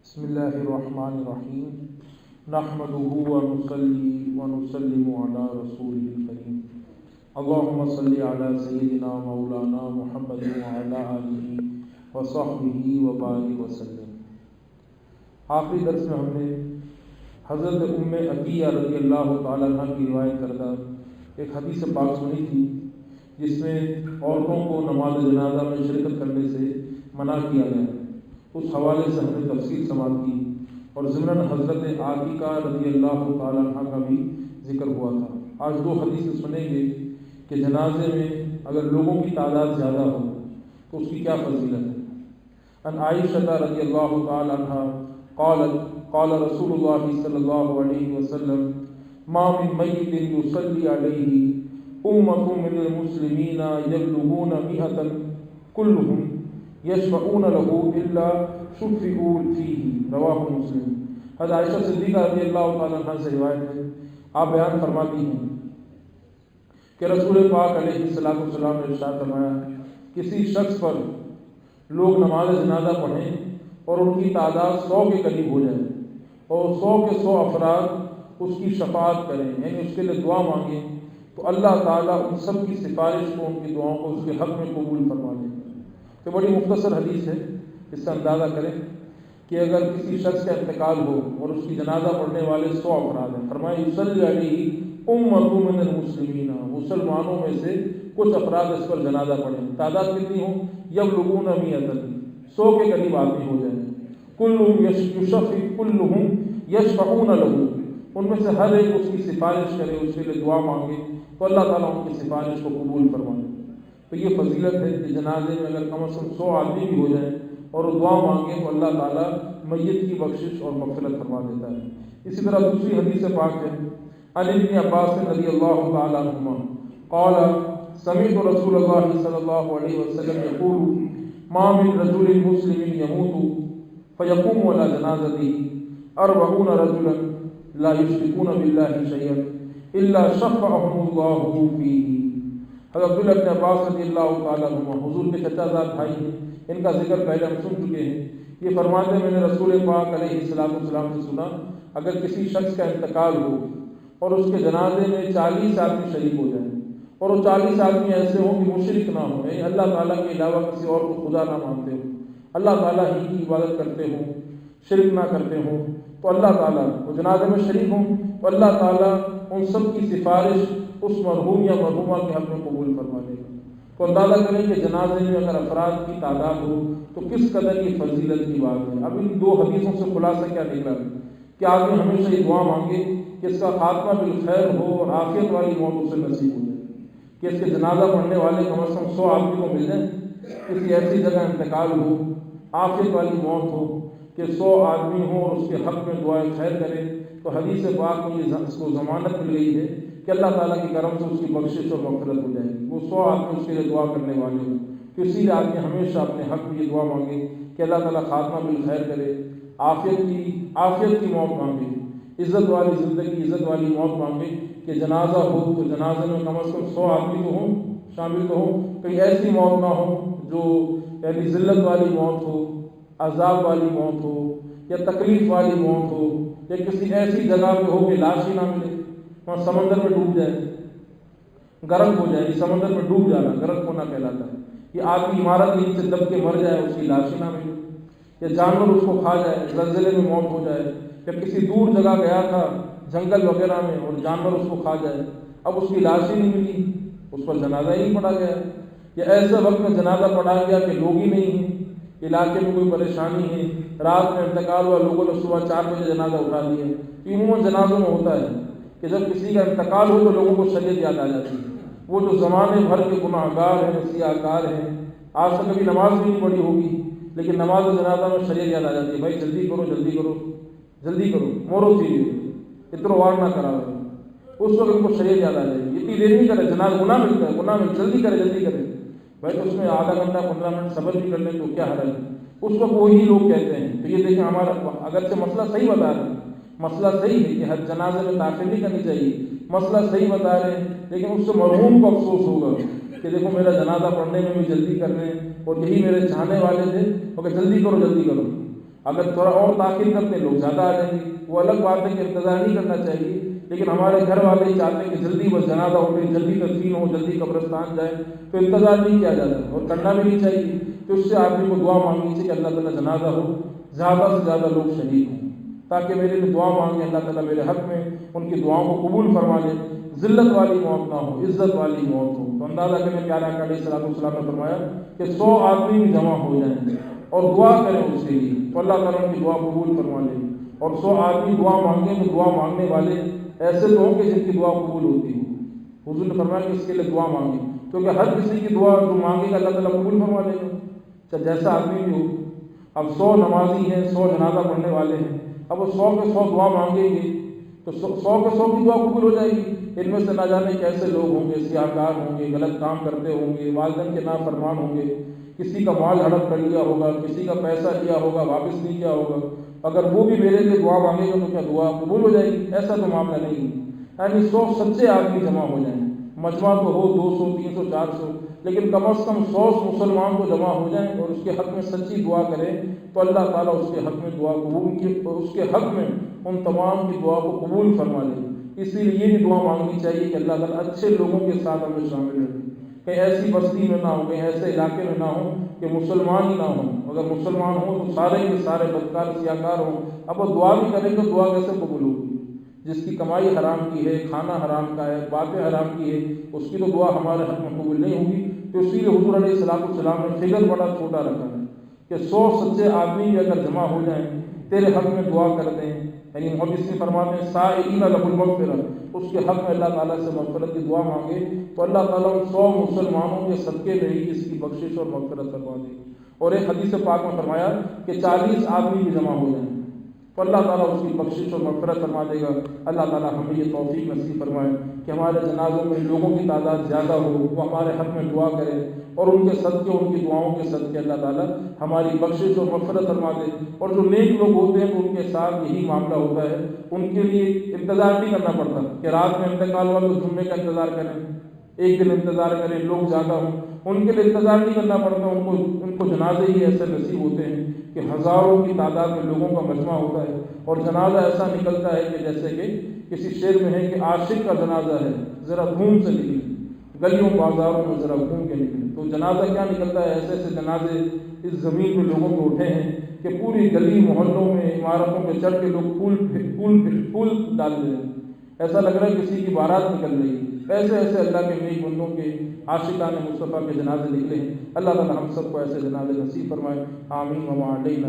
بسم اللہ الرحمن الرحیم نحمده ونصلی ونسلم علی رسوله الکریم اللہم صلی علی سیدنا مولانا محمد وعلی آلہ وصحبہ وبارک وسلم۔ آخری درس میں ہم نے حضرت ام عطیہ رضی اللہ تعالیٰ عنہ کی روایت کردہ ایک حدیث پاک سنی تھی، جس میں عورتوں کو نماز جنازہ میں شرکت کرنے سے منع کیا گیا۔ اس حوالے سے ہم نے تفصیل سماعت کی اور ضمن حضرت عاتقہ رضی اللہ تعالیٰ عنہ کا بھی ذکر ہوا تھا۔ آج دو حدیث سنیں گے کہ جنازے میں اگر لوگوں کی تعداد زیادہ ہو تو اس کی کیا فضیلت ہے۔ ان عائشہ رضی اللہ تعالیٰ عنہ قالت قال رسول اللہ صلی اللہ علیہ وسلم ما من میت یصلی علیہ امۃ من المسلمین یبلغون مئۃ کلہم یشفعون له الا شفعوا فیہ، رواہ مسلم۔ حضرت عائشہ صدیقہ رضی اللہ تعالیٰ عنہ سے روایت ہے، آپ بیان فرماتی ہیں کہ رسول پاک علیہ السلام نے ارشاد فرمایا، کسی شخص پر لوگ نماز جنازہ پڑھیں اور ان کی تعداد 100 کے قریب ہو جائے اور 100 کے 100 افراد اس کی شفاعت کریں، یعنی اس کے لیے دعا مانگیں، تو اللہ تعالیٰ ان سب کی سفارش کو، ان کی دعاؤں کو اس کے حق میں قبول فرما لے۔ تو بڑی مختصر حدیث ہے، اس سے اندازہ کریں کہ اگر کسی شخص کا انتقال ہو اور اس کی جنازہ پڑھنے والے 100 افراد ہیں، فرمایا یصلی علیہ امۃ من المسلمین، مسلمانوں میں سے کچھ افراد اس پر جنازہ پڑھیں، تعداد کتنی ہو؟ یبلغون مئۃ، 100 کے قریب آدمی ہو جائیں، کلہم یشفعون لہ، ان میں سے ہر ایک اس کی سفارش کرے، اس کے لیے دعا مانگے، تو اللہ تعالیٰ ان کی سفارش کو قبول فرمائے۔ تو یہ فضیلت ہے کہ جنازے میں اگر کم از کم 100 آدمی بھی ہو جائیں اور وہ دعا مانگیں تو اللہ تعالیٰ میت کی بخشش اور مغفرت فرما دیتا ہے۔ اسی طرح دوسری حدیث پاک ہے، عن ابن عباس رضی اللہ تعالیٰ عنہما قال سمعت رسول اللہ صلی اللہ علیہ وسلم یقول ما من رجل مسلم يموت فيقوم على جنازته 40 رجلا لا يشركون بالله شيئا الا شفعهم الله فيه۔ حضرت عبداللہ ابن عباس رضی اللہ تعالیٰ عنہ حضور کے چچا زاد بھائی ہیں، ان کا ذکر پہلے ہم سن چکے ہیں۔ یہ فرماتے ہیں میں نے رسول پاک علیہ السلام سے سنا، اگر کسی شخص کا انتقال ہو اور اس کے جنازے میں 40 آدمی شریک ہو جائیں اور وہ 40 آدمی ایسے ہوں کہ مشرک نہ ہوں، یعنی اللہ تعالیٰ کے علاوہ کسی اور کو خدا نہ مانتے ہوں، اللہ تعالیٰ ہی کی عبادت کرتے ہوں، شرک نہ کرتے ہوں، تو اللہ تعالیٰ وہ جنازے میں شریک ہوں تو اللہ تعالیٰ ان سب کی سفارش اس مرحوم یا مرحومہ کے حق میں قبول فرما دے گا۔ تو اندازہ کریں کہ جنازے میں اگر افراد کی تعداد ہو تو کس قدر کی فضیلت کی بات ہے۔ اب ان دو حدیثوں سے خلاصہ کیا نکلا کہ آدمی ہمیشہ یہ دعا مانگے کہ اس کا خاتمہ بالخیر ہو اور عافیت والی موت اسے نصیب ہو جائے، کہ اس کے جنازہ پڑھنے والے کم از کم 100 آدمی کو مل جائیں، کسی ایسی جگہ انتقال ہو، عافیت والی موت ہو کہ 100 آدمی ہوں اور اس کے حق میں دعائے خیر کریں۔ تو حدیث پاک میں اس کو ضمانت مل گئی ہے کہ اللہ تعالیٰ کی کرم سے اس کی بخشش اور مغفرت ہو جائے گی، وہ 100 آدمی اس کے لیے دعا کرنے والے ہوں۔ تو اسی لیے آدمی ہمیشہ اپنے حق میں یہ دعا مانگے کہ اللہ تعالیٰ خاتمہ بالخیر کرے، عافیت کی موت مانگے، عزت والی زندگی، عزت والی موت مانگے، کہ جنازہ ہو تو جنازے میں کم از کم 100 آدمی تو ہوں، شامل تو ہوں، کہیں ایسی موت نہ ہو جو یعنی ذلت والی موت ہو، عذاب والی موت ہو یا تکلیف والی موت ہو، یا کسی ایسی جگہ پہ ہو کہ لاش ہی نہ ملے، وہاں سمندر میں ڈوب جائے، غرق ہو جائے۔ سمندر میں ڈوب جانا غرق ہونا کہلاتا ہے۔ یہ آدمی عمارت کے نیچے دب کے مر جائے، اس کی لاش ہی نہ ملے، یا جانور اس کو کھا جائے، زلزلے میں موت ہو جائے، یا کسی دور جگہ گیا تھا جنگل وغیرہ میں اور جانور اس کو کھا جائے، اب اس کی لاش ہی نہیں ملی، اس پر جنازہ ہی پڑھا گیا، یا ایسے وقت میں جنازہ پڑھا گیا کہ لوگ ہی نہیں ہیں، علاقے میں کوئی پریشانی ہے، رات میں انتقال ہوا، لوگوں نے صبح 4 بجے جنازہ اٹھا لیا۔ عموماً جنازوں میں ہوتا ہے کہ جب کسی کا انتقال ہو تو لوگوں کو شریعت یاد آ جاتی ہے، وہ جو زمانے بھر کے گناہ گار ہیں، سیاہ کار ہیں، آج تک کبھی نماز بھی نہیں پڑھی ہوگی، لیکن نماز جنازہ میں شریعت یاد آ جاتی ہے، بھائی جلدی کرو جلدی کرو جلدی کرو، مورو چیز اتنا وار نہ کرا، اس وقت ان کو شریعت یاد آ جائے گی، اتنی دیر نہیں کرے، جنازہ گناہ ملتا ہے، گناہ مل، جلدی کرے جلدی کرے، بھائی تو اس میں آدھا گھنٹہ 15 منٹ صبر بھی کر لیں تو کیا حرج ہے، اس وقت وہی لوگ کہتے ہیں۔ تو یہ دیکھیں ہمارا اگرچہ مسئلہ صحیح بتا رہے ہیں، مسئلہ صحیح ہے کہ ہر جنازے میں تاخیر نہیں کرنی چاہیے، مسئلہ صحیح بتا رہے ہیں، لیکن اس سے مرحوم کو افسوس ہوگا کہ دیکھو میرا جنازہ پڑھنے میں بھی جلدی کر رہے ہیں اور یہی میرے چاہنے والے تھے، کہ جلدی کرو جلدی کرو۔ اگر تھوڑا اور تاخیر کرتے ہیں لوگ زیادہ آ جائیں گے، وہ الگ بات ہے کہ انتظار نہیں کرنا چاہیے، لیکن ہمارے گھر والے ہی چاہتے ہیں کہ جلدی بس جنازہ ہو گئی، جلدی تدفین ہو، جلدی قبرستان جائے، تو انتظار نہیں کیا جاتا اور کرنا بھی نہیں چاہیے۔ تو اس سے آدمی کو دعا مانگنی چاہیے کہ اللہ تعالیٰ جنازہ ہو، زیادہ سے زیادہ لوگ شہید ہوں، تاکہ میرے لیے دعا مانگیں، اللہ تعالیٰ میرے حق میں ان کی دعاؤں کو قبول فرما لے، ذلت والی موت نہ ہو، عزت والی موت ہو۔ تو اندازہ کریں پیارے آقا علیہ الصلوۃ والسلام نے فرمایا کہ 100 آدمی بھی جمع ہو جائیں اور دعا کریں اس کے لیے تو اللہ تعالیٰ ان کی دعا قبول فرما لے، اور 100 آدمی دعا مانگیں تو دعا مانگنے والے ایسے تو ہوں کہ جن کی دعا قبول ہوتی ہو۔ حضور نے فرمایا کہ اس کے لیے دعا مانگیں، کیونکہ ہر کسی کی دعا جو مانگے گا اللہ تعالیٰ قبول فرما لے گا، چاہے جیسا آدمی بھی ہو۔ اب 100 نمازی ہیں، 100 جنازہ پڑھنے والے ہیں، اب وہ 100 کے 100 دعا مانگیں گے تو 100 کے 100 کی دعا قبول ہو جائے گی۔ ان میں سے نہ جانے کیسے لوگ ہوں گے، سیاہکار ہوں گے، غلط کام کرتے ہوں گے، والدین کے نافرمان ہوں گے، کسی کا مال ہڑپ کر لیا ہوگا، کسی کا پیسہ لیا ہوگا واپس نہیں کیا ہوگا، اگر وہ بھی میرے لیے دعا مانگے گا تو کیا دعا قبول ہو جائے گی؟ ایسا تو معاملہ نہیں ہے۔ یعنی 100 سچے آدمی جمع ہو جائیں، مجمع تو ہو 200 300 400، لیکن کم از کم 100 مسلمان کو جمع ہو جائیں اور اس کے حق میں سچی دعا کریں تو اللہ تعالیٰ اس کے حق میں دعا قبول کی، اس کے حق میں ان تمام کی دعا کو قبول فرما لے۔ اسی لیے یہ بھی دعا مانگنی چاہیے کہ اللہ تعالیٰ اچھے لوگوں کے ساتھ ہمیں شامل رکھے، کہیں ایسی بستی میں نہ ہو، کہیں ایسے علاقے میں نہ ہو کہ مسلمان ہی نہ ہوں، اگر مسلمان ہوں تو سارے کے سارے بدکار سیاہکار ہوں، اب وہ دعا بھی کریں تو دعا کیسے قبول ہوگی؟ جس کی کمائی حرام کی ہے، کھانا حرام کا ہے، باتیں حرام کی ہے، اس کی تو دعا ہمارے حق میں قبول نہیں ہوگی۔ تو اسی لیے حضور علیہ الصلوۃ والسلام نے فگر بڑا چھوٹا رکھا ہے کہ 100 سچے آدمی بھی اگر جمع ہو جائیں تیرے حق میں دعا کر دیں، یعنی محدثین فرماتے ہیں سائلین لہ المغفرۃ، اس کے حق میں اللہ تعالیٰ سے مغفرت کی دعا مانگے تو اللہ تعالیٰ ان 100 مسلمانوں کے صدقے میں ہی اس کی بخشش اور مغفرت کروا دے گی۔ اور ایک حدیث پاک میں فرمایا کہ 40 آدمی بھی جمع ہو جائیں تو اللہ تعالیٰ اس کی بخشش اور مغفرت فرما دے گا۔ اللہ تعالیٰ ہمیں یہ توفیق نصیب فرمائے کہ ہمارے جنازوں میں لوگوں کی تعداد زیادہ ہو، وہ ہمارے حق میں دعا کرے اور ان کے صدقے، ان کی دعاؤں کے صدقے اللہ تعالیٰ ہماری بخشش اور مغفرت فرما دے۔ اور جو نیک لوگ ہوتے ہیں تو ان کے ساتھ یہی معاملہ ہوتا ہے، ان کے لیے انتظار نہیں کرنا پڑتا کہ رات میں انتقال ہوا تو جمعے کا انتظار کریں، ایک دن انتظار کریں، لوگ زیادہ ہوں، ان کے لیے انتظار نہیں کرنا پڑتا، ان کو جنازے ہی ایسے نصیب ہوتے ہیں کہ ہزاروں کی تعداد میں لوگوں کا مجمع ہوتا ہے اور جنازہ ایسا نکلتا ہے کہ جیسے کہ کسی شعر میں ہے کہ عاشق کا جنازہ ہے ذرا گھوم سے نکلے، گلیوں بازاروں میں ذرا گھوم کے نکلے۔ تو جنازہ کیا نکلتا ہے؟ ایسے ایسے جنازے اس زمین پہ لوگوں کو اٹھے ہیں کہ پوری گلی محلوں میں عمارتوں پہ چڑھ کے لوگ پھول ڈال رہے ہیں، ایسا لگ رہا ہے کسی کی بارات نکل رہی ہے۔ ایسے ایسے اللہ کے نیک بندوں کے عاشقان مصطفیٰ کے جنازے نکلے ہیں۔ اللہ تعالیٰ ہم سب کو ایسے جنازے نصیب فرمائے، آمین وما علینا۔